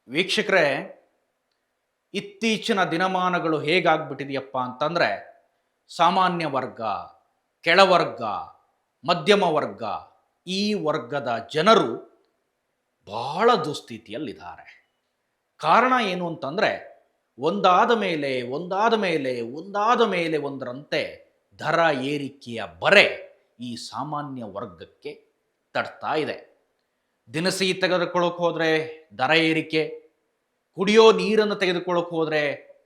ವೀಕ್ಷಕರೇ, ಇತ್ತೀಚಿನ ದಿನಮಾನಗಳು ಹೇಗಾಗ್ಬಿಟ್ಟಿದೆಯಪ್ಪ ಅಂತಂದರೆ, ಸಾಮಾನ್ಯ ವರ್ಗ, ಕೆಳವರ್ಗ, ಮಧ್ಯಮ ವರ್ಗ, ಈ ವರ್ಗದ ಜನರು ಬಹಳ ದುಸ್ಥಿತಿಯಲ್ಲಿದ್ದಾರೆ. ಕಾರಣ ಏನು ಅಂತಂದರೆ, ಒಂದಾದ ಮೇಲೆ ಒಂದಾದ ಮೇಲೆ ಒಂದಾದ ಮೇಲೆ ಒಂದರಂತೆ ದರ ಏರಿಕೆಯ ಬರೆ ಈ ಸಾಮಾನ್ಯ ವರ್ಗಕ್ಕೆ ತಡ್ತಾ ಇದೆ. ದಿನಸಿ ತೆಗೆದುಕೊಳ್ಳೋಕೆ ಹೋದರೆ ದರ ಏರಿಕೆ, ಕುಡಿಯೋ ನೀರನ್ನು ತೆಗೆದುಕೊಳ್ಳೋಕೆ ಹೋದರೆ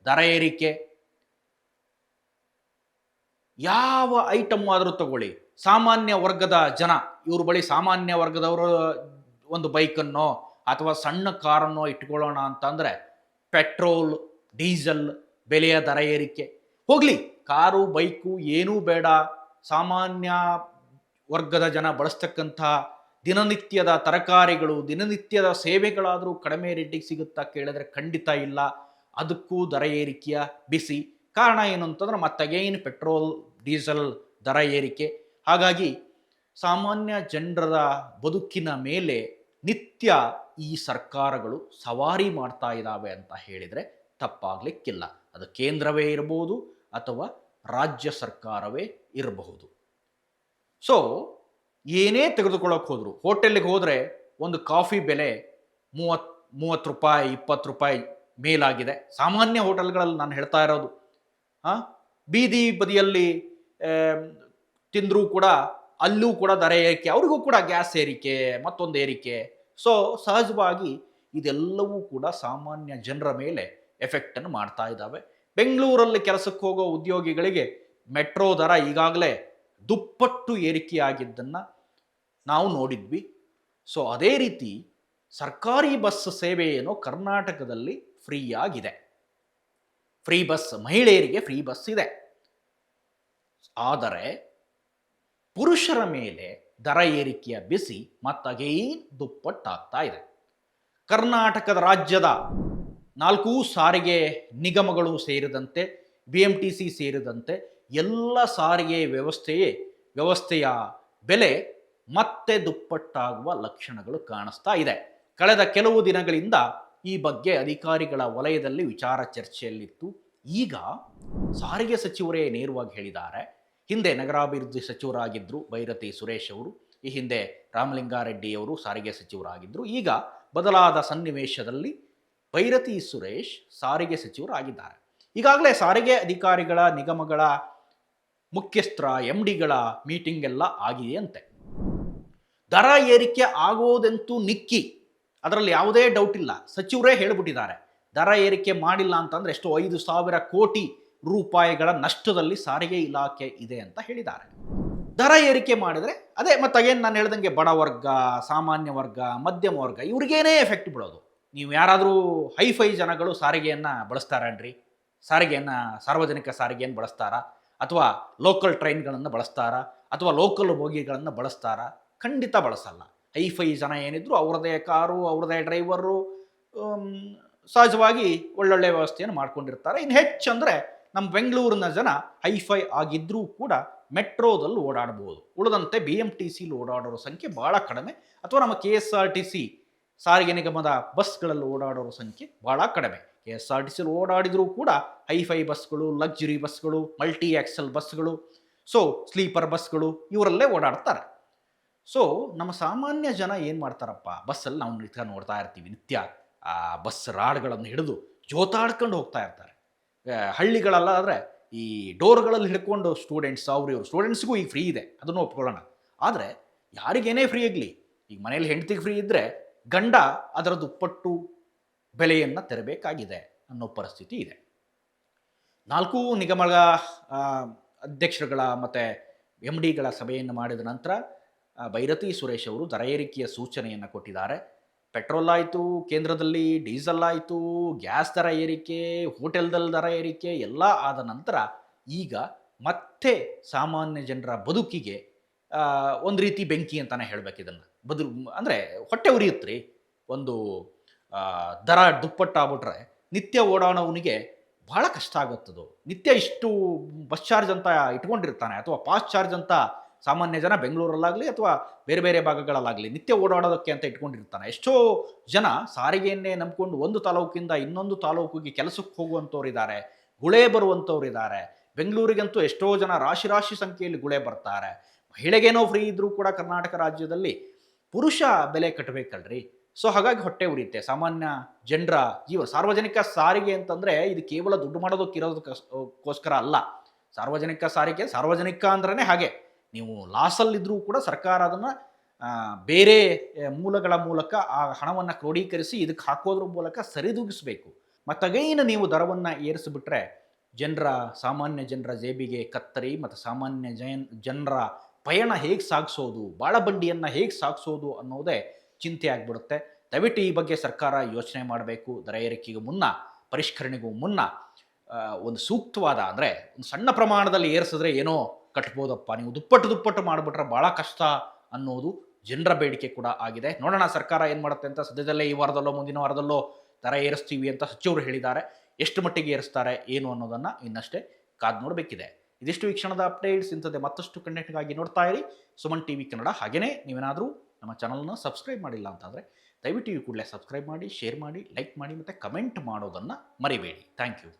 ದರ ಏರಿಕೆ. ಯಾವ ಐಟಮ್ ಆದರೂ ತಗೊಳ್ಳಿ, ಸಾಮಾನ್ಯ ವರ್ಗದ ಜನ, ಇವ್ರ ಬಳಿ ಸಾಮಾನ್ಯ ವರ್ಗದವರು ಒಂದು ಬೈಕನ್ನೋ ಅಥವಾ ಸಣ್ಣ ಕಾರನ್ನೋ ಇಟ್ಕೊಳ್ಳೋಣ ಅಂತಂದರೆ ಪೆಟ್ರೋಲ್, ಡೀಸೆಲ್ ಬೆಲೆಯ ದರ ಏರಿಕೆ. ಹೋಗಲಿ, ಕಾರು ಬೈಕು ಏನೂ ಬೇಡ, ಸಾಮಾನ್ಯ ವರ್ಗದ ಜನ ಬಳಸ್ತಕ್ಕಂಥ ದಿನನಿತ್ಯದ ತರಕಾರಿಗಳು, ದಿನನಿತ್ಯದ ಸೇವೆಗಳಾದರೂ ಕಡಿಮೆ ರೇಟಿಗೆ ಸಿಗುತ್ತಾ ಕೇಳಿದ್ರೆ ಖಂಡಿತ ಇಲ್ಲ. ಅದಕ್ಕೂ ದರ ಏರಿಕೆಯ ಬಿಸಿ. ಕಾರಣ ಏನು ಅಂತಂದ್ರೆ ಮತ್ತಗೇನು ಪೆಟ್ರೋಲ್ ಡೀಸೆಲ್ ದರ ಏರಿಕೆ. ಹಾಗಾಗಿ ಸಾಮಾನ್ಯ ಜನರ ಬದುಕಿನ ಮೇಲೆ ನಿತ್ಯ ಈ ಸರ್ಕಾರಗಳು ಸವಾರಿ ಮಾಡ್ತಾ ಇದ್ದಾವೆ ಅಂತ ಹೇಳಿದರೆ ತಪ್ಪಾಗಲಿಕ್ಕಿಲ್ಲ. ಅದು ಕೇಂದ್ರವೇ ಇರಬಹುದು ಅಥವಾ ರಾಜ್ಯ ಸರ್ಕಾರವೇ ಇರಬಹುದು. ಸೊ ಏನೇ ತೆಗೆದುಕೊಳ್ಳೋಕೆ ಹೋದ್ರು, ಹೋಟೆಲ್ಗೆ ಹೋದರೆ ಒಂದು ಕಾಫಿ ಬೆಲೆ 30 ರೂಪಾಯಿ 20 ರೂಪಾಯಿ ಮೇಲಾಗಿದೆ. ಸಾಮಾನ್ಯ ಹೋಟೆಲ್ಗಳಲ್ಲಿ ನಾನು ಹೇಳ್ತಾ ಇರೋದು. ಬೀದಿ ಬದಿಯಲ್ಲಿ ತಿಂದರೂ ಕೂಡ ಅಲ್ಲೂ ಕೂಡ ದರ ಏರಿಕೆ, ಅವ್ರಿಗೂ ಕೂಡ ಗ್ಯಾಸ್ ಏರಿಕೆ, ಮತ್ತೊಂದು ಏರಿಕೆ. ಸೊ ಸಹಜವಾಗಿ ಇದೆಲ್ಲವೂ ಕೂಡ ಸಾಮಾನ್ಯ ಜನರ ಮೇಲೆ ಎಫೆಕ್ಟನ್ನು ಮಾಡ್ತಾ ಇದ್ದಾವೆ. ಬೆಂಗಳೂರಲ್ಲಿ ಕೆಲಸಕ್ಕೆ ಹೋಗೋ ಉದ್ಯೋಗಿಗಳಿಗೆ ಮೆಟ್ರೋ ದರ ಈಗಾಗಲೇ ದುಪ್ಪಟ್ಟು ಏರಿಕೆಯಾಗಿದ್ದನ್ನು ನಾವು ನೋಡಿದ್ವಿ. ಸೊ ಅದೇ ರೀತಿ ಸರ್ಕಾರಿ ಬಸ್ ಸೇವೆ ಏನೋ ಕರ್ನಾಟಕದಲ್ಲಿ ಫ್ರೀ ಆಗಿದೆ. ಫ್ರೀ ಬಸ್, ಮಹಿಳೆಯರಿಗೆ ಫ್ರೀ ಬಸ್ ಇದೆ. ಆದರೆ ಪುರುಷರ ಮೇಲೆ ದರ ಏರಿಕೆಯ ಬಿಸಿ ಮತ್ತಗೇನ್ ದುಪ್ಪಟ್ಟಾಗ್ತಾ ಇದೆ. ಕರ್ನಾಟಕದ ರಾಜ್ಯದ 4 ಸಾರಿಗೆ ನಿಗಮಗಳು ಸೇರಿದಂತೆ BMTC ಸೇರಿದಂತೆ ಎಲ್ಲ ಸಾರಿಗೆ ವ್ಯವಸ್ಥೆಯ ಬೆಲೆ ಮತ್ತೆ ದುಪ್ಪಟ್ಟಾಗುವ ಲಕ್ಷಣಗಳು ಕಾಣಿಸ್ತಾ ಇದೆ. ಕಳೆದ ಕೆಲವು ದಿನಗಳಿಂದ ಈ ಬಗ್ಗೆ ಅಧಿಕಾರಿಗಳ ವಲಯದಲ್ಲಿ ವಿಚಾರ ಚರ್ಚೆಯಲ್ಲಿತ್ತು. ಈಗ ಸಾರಿಗೆ ಸಚಿವರೇ ನೇರವಾಗಿ ಹೇಳಿದ್ದಾರೆ. ಹಿಂದೆ ನಗರಾಭಿವೃದ್ಧಿ ಸಚಿವರಾಗಿದ್ದರು ಬೈರತಿ ಸುರೇಶ್ ಅವರು, ಈ ಹಿಂದೆ ರಾಮಲಿಂಗಾರೆಡ್ಡಿ ಅವರು ಸಾರಿಗೆ ಸಚಿವರಾಗಿದ್ದರು. ಈಗ ಬದಲಾದ ಸನ್ನಿವೇಶದಲ್ಲಿ ಬೈರತಿ ಸುರೇಶ್ ಸಾರಿಗೆ ಸಚಿವರಾಗಿದ್ದಾರೆ. ಈಗಾಗಲೇ ಸಾರಿಗೆ ಅಧಿಕಾರಿಗಳ ನಿಗಮಗಳ ಮುಖ್ಯಸ್ಥರ MDಗಳ ಮೀಟಿಂಗ್ ಎಲ್ಲ ಆಗಿದೆಯಂತೆ. ದರ ಏರಿಕೆ ಆಗೋದಂತೂ ನಿಕ್ಕಿ, ಅದರಲ್ಲಿ ಯಾವುದೇ ಡೌಟ್ ಇಲ್ಲ. ಸಚಿವರೇ ಹೇಳಿಬಿಟ್ಟಿದ್ದಾರೆ, ದರ ಏರಿಕೆ ಮಾಡಿಲ್ಲ ಅಂತಂದರೆ ಎಷ್ಟೋ 5,000 ಕೋಟಿ ರೂಪಾಯಿಗಳ ನಷ್ಟದಲ್ಲಿ ಸಾರಿಗೆ ಇಲಾಖೆ ಇದೆ ಅಂತ ಹೇಳಿದ್ದಾರೆ. ದರ ಏರಿಕೆ ಮಾಡಿದರೆ ಅದೇ ಮತ್ತಗೇನು ನಾನು ಹೇಳ್ದಂಗೆ ಬಡವರ್ಗ, ಸಾಮಾನ್ಯ ವರ್ಗ, ಮಧ್ಯಮ ವರ್ಗ ಇವ್ರಿಗೇನೇ ಎಫೆಕ್ಟ್ ಬೀಳೋದು. ನೀವು ಯಾರಾದರೂ ಹೈಫೈ ಜನಗಳು ಸಾರಿಗೆಯನ್ನು ಬಳಸ್ತಾರನ್ರಿ? ಸಾರ್ವಜನಿಕ ಸಾರಿಗೆಯನ್ನು ಬಳಸ್ತಾರಾ? ಅಥವಾ ಲೋಕಲ್ ಟ್ರೈನ್ಗಳನ್ನು ಬಳಸ್ತಾರಾ? ಅಥವಾ ಲೋಕಲ್ ಬೋಗಿಗಳನ್ನು ಬಳಸ್ತಾರಾ? ಖಂಡಿತ ಬಳಸಲ್ಲ. ಹೈಫೈ ಜನ ಏನಿದ್ರು ಅವ್ರದ್ದೇ ಕಾರು, ಅವ್ರದ್ದೇ ಡ್ರೈವರು, ಸಹಜವಾಗಿ ಒಳ್ಳೊಳ್ಳೆ ವ್ಯವಸ್ಥೆಯನ್ನು ಮಾಡ್ಕೊಂಡಿರ್ತಾರೆ. ಇನ್ನು ಹೆಚ್ಚಂದರೆ ನಮ್ಮ ಬೆಂಗಳೂರಿನ ಜನ ಹೈಫೈ ಆಗಿದ್ದರೂ ಕೂಡ ಮೆಟ್ರೋದಲ್ಲಿ ಓಡಾಡ್ಬೋದು. ಉಳಿದಂತೆ BMTCಲಿ ಓಡಾಡೋರ ಸಂಖ್ಯೆ ಭಾಳ ಕಡಿಮೆ, ಅಥವಾ ನಮ್ಮ KSRTC ಸಾರಿಗೆ ನಿಗಮದ ಬಸ್ಗಳಲ್ಲಿ ಓಡಾಡೋರ ಸಂಖ್ಯೆ ಭಾಳ ಕಡಿಮೆ. KSRTCಲಿ ಓಡಾಡಿದರೂ ಕೂಡ ಹೈಫೈ ಬಸ್ಗಳು, ಲಕ್ಸುರಿ ಬಸ್ಗಳು, ಮಲ್ಟಿ ಆಕ್ಸೆಲ್ ಬಸ್ಗಳು, ಸೊ ಸ್ಲೀಪರ್ ಬಸ್ಗಳು ಇವರಲ್ಲೇ ಓಡಾಡ್ತಾರೆ. ಸೊ ನಮ್ಮ ಸಾಮಾನ್ಯ ಜನ ಏನು ಮಾಡ್ತಾರಪ್ಪ, ಬಸ್ಸಲ್ಲಿ ನಾವು ನಿತ್ಯ ನೋಡ್ತಾ ಇರ್ತೀವಿ, ನಿತ್ಯ ಆ ಬಸ್ ರಾಡ್ಗಳನ್ನು ಹಿಡಿದು ಜೋತಾಡ್ಕೊಂಡು ಹೋಗ್ತಾ ಇರ್ತಾರೆ. ಹಳ್ಳಿಗಳಲ್ಲಾದರೆ ಈ ಡೋರ್ಗಳಲ್ಲಿ ಹಿಡ್ಕೊಂಡು ಸ್ಟೂಡೆಂಟ್ಸ್, ಇವರು ಸ್ಟೂಡೆಂಟ್ಸ್ಗೂ ಈಗ ಫ್ರೀ ಇದೆ, ಅದನ್ನು ಒಪ್ಕೊಳ್ಳೋಣ. ಆದರೆ ಯಾರಿಗೇನೇ ಫ್ರೀ ಆಗಲಿ, ಈಗ ಮನೇಲಿ ಹೆಂಡತಿಗೆ ಫ್ರೀ ಇದ್ದರೆ ಗಂಡ ಅದರ ದುಪ್ಪಟ್ಟು ಬೆಲೆಯನ್ನು ತೆರಬೇಕಾಗಿದೆ ಅನ್ನೋ ಪರಿಸ್ಥಿತಿ ಇದೆ. 4 ನಿಗಮಗಳ ಅಧ್ಯಕ್ಷರುಗಳ ಮತ್ತು MDಗಳ ಸಭೆಯನ್ನು ಮಾಡಿದ ನಂತರ ಬೈರತಿ ಸುರೇಶ್ ಅವರು ದರ ಏರಿಕೆಯ ಸೂಚನೆಯನ್ನು ಕೊಟ್ಟಿದ್ದಾರೆ. ಪೆಟ್ರೋಲ್ ಆಯಿತು, ಕೇಂದ್ರದಲ್ಲಿ ಡೀಸೆಲ್ ಆಯಿತು, ಗ್ಯಾಸ್ ದರ ಏರಿಕೆ, ಹೋಟೆಲ್ದಲ್ಲಿ ದರ ಏರಿಕೆ ಎಲ್ಲ ಆದ ನಂತರ ಈಗ ಮತ್ತೆ ಸಾಮಾನ್ಯ ಜನರ ಬದುಕಿಗೆ ಒಂದು ರೀತಿ ಬೆಂಕಿ ಅಂತಲೇ ಹೇಳಬೇಕು ಇದನ್ನು. ಅಂದರೆ ಹೊಟ್ಟೆ ಉರಿಯುತ್ರಿ. ಒಂದು ದರ ದುಪ್ಪಟ್ಟಾಗ್ಬಿಟ್ರೆ ನಿತ್ಯ ಓಡಾಡೋವನಿಗೆ ಭಾಳ ಕಷ್ಟ ಆಗುತ್ತದು. ನಿತ್ಯ ಇಷ್ಟು ಬಸ್ ಚಾರ್ಜ್ ಅಂತ ಇಟ್ಕೊಂಡಿರ್ತಾನೆ, ಅಥವಾ ಪಾಸ್ ಚಾರ್ಜ್ ಅಂತ ಸಾಮಾನ್ಯ ಜನ ಬೆಂಗಳೂರಲ್ಲಾಗಲಿ ಅಥವಾ ಬೇರೆ ಬೇರೆ ಭಾಗಗಳಲ್ಲಾಗಲಿ ನಿತ್ಯ ಓಡಾಡೋದಕ್ಕೆ ಅಂತ ಇಟ್ಕೊಂಡಿರ್ತಾನೆ. ಎಷ್ಟೋ ಜನ ಸಾರಿಗೆಯನ್ನೇ ನಂಬ್ಕೊಂಡು ಒಂದು ತಾಲೂಕಿಂದ ಇನ್ನೊಂದು ತಾಲೂಕಿಗೆ ಕೆಲಸಕ್ಕೆ ಹೋಗುವಂಥವ್ರಿದ್ದಾರೆ, ಗುಳೆ ಬರುವಂಥವ್ರಿದ್ದಾರೆ. ಬೆಂಗಳೂರಿಗಂತೂ ಎಷ್ಟೋ ಜನ ರಾಶಿ ರಾಶಿ ಸಂಖ್ಯೆಯಲ್ಲಿ ಗುಳೆ ಬರ್ತಾರೆ. ಮಹಿಳೆಗೇನೋ ಫ್ರೀ ಇದ್ರೂ ಕೂಡ ಕರ್ನಾಟಕ ರಾಜ್ಯದಲ್ಲಿ ಪುರುಷ ಬೆಲೆ ಕಟ್ಟಬೇಕಲ್ರಿ. ಸೊ ಹಾಗಾಗಿ ಹೊಟ್ಟೆ ಉರಿಯುತ್ತೆ ಸಾಮಾನ್ಯ ಜನರ ಜೀವ. ಸಾರ್ವಜನಿಕ ಸಾರಿಗೆ ಅಂತಂದರೆ ಇದು ಕೇವಲ ದುಡ್ಡು ಮಾಡೋದಕ್ಕಿರೋದಕ್ಕೋಸ್ಕರ ಅಲ್ಲ. ಸಾರ್ವಜನಿಕ ಸಾರಿಗೆ ಸಾರ್ವಜನಿಕ ಅಂದ್ರೇ ಹಾಗೆ. ನೀವು ಲಾಸಲ್ಲಿದ್ದರೂ ಕೂಡ ಸರ್ಕಾರ ಅದನ್ನು ಬೇರೆ ಮೂಲಗಳ ಮೂಲಕ ಆ ಹಣವನ್ನು ಕ್ರೋಢೀಕರಿಸಿ ಇದಕ್ಕೆ ಹಾಕೋದ್ರ ಮೂಲಕ ಸರಿದೂಗಿಸಬೇಕು. ಮತ್ತಗೈನ ನೀವು ದರವನ್ನು ಏರಿಸಿಬಿಟ್ರೆ ಸಾಮಾನ್ಯ ಜನರ ಜೇಬಿಗೆ ಕತ್ತರಿ ಮತ್ತು ಸಾಮಾನ್ಯ ಜನರ ಪಯಣ ಹೇಗೆ ಸಾಗಿಸೋದು, ಬಾಳಬಂಡಿಯನ್ನು ಹೇಗೆ ಸಾಗಿಸೋದು ಅನ್ನೋದೇ ಚಿಂತೆ ಆಗಿಬಿಡುತ್ತೆ. ದಯವಿಟ್ಟು ಈ ಬಗ್ಗೆ ಸರ್ಕಾರ ಯೋಚನೆ ಮಾಡಬೇಕು. ದರ ಏರಿಕೆಗೂ ಮುನ್ನ, ಪರಿಷ್ಕರಣೆಗೂ ಮುನ್ನ ಒಂದು ಸೂಕ್ತವಾದ, ಅಂದರೆ ಒಂದು ಸಣ್ಣ ಪ್ರಮಾಣದಲ್ಲಿ ಏರಿಸಿದ್ರೆ ಏನೋ ಕಟ್ಬೋದಪ್ಪ, ನೀವು ದುಪ್ಪಟ್ಟು ಮಾಡಿಬಿಟ್ರೆ ಭಾಳ ಕಷ್ಟ ಅನ್ನೋದು ಜನರ ಬೇಡಿಕೆ ಕೂಡ ಆಗಿದೆ. ನೋಡೋಣ ಸರ್ಕಾರ ಏನು ಮಾಡುತ್ತೆ ಅಂತ. ಸದ್ಯದಲ್ಲೇ ಈ ವಾರದಲ್ಲೋ ಮುಂದಿನ ವಾರದಲ್ಲೋ ದರ ಏರಿಸ್ತೀವಿ ಅಂತ ಸಚಿವರು ಹೇಳಿದ್ದಾರೆ. ಎಷ್ಟು ಮಟ್ಟಿಗೆ ಏರಿಸ್ತಾರೆ ಏನು ಅನ್ನೋದನ್ನು ಇನ್ನಷ್ಟೇ ಕಾದು ನೋಡಬೇಕಿದೆ. ಇದಿಷ್ಟು ಈ ಕ್ಷಣದ ಅಪ್ಡೇಟ್ಸ್. ಇಂಥದ್ದೇ ಮತ್ತಷ್ಟು ಕಂಟೆಂಟ್ಗಾಗಿ ನೋಡ್ತಾ ಇರಿ ಸುಮನ್ ಟಿವಿ ಕನ್ನಡ. ಹಾಗೆಯೇ ನೀವೇನಾದರೂ ನಮ್ಮ ಚಾನಲ್ನ ಸಬ್ಸ್ಕ್ರೈಬ್ ಮಾಡಿಲ್ಲ ಅಂತಂದರೆ ದಯವಿಟ್ಟು ಈ ಕೂಡಲೇ ಸಬ್ಸ್ಕ್ರೈಬ್ ಮಾಡಿ, ಶೇರ್ ಮಾಡಿ, ಲೈಕ್ ಮಾಡಿ ಮತ್ತು ಕಮೆಂಟ್ ಮಾಡೋದನ್ನು ಮರಿಬೇಡಿ. Thank you.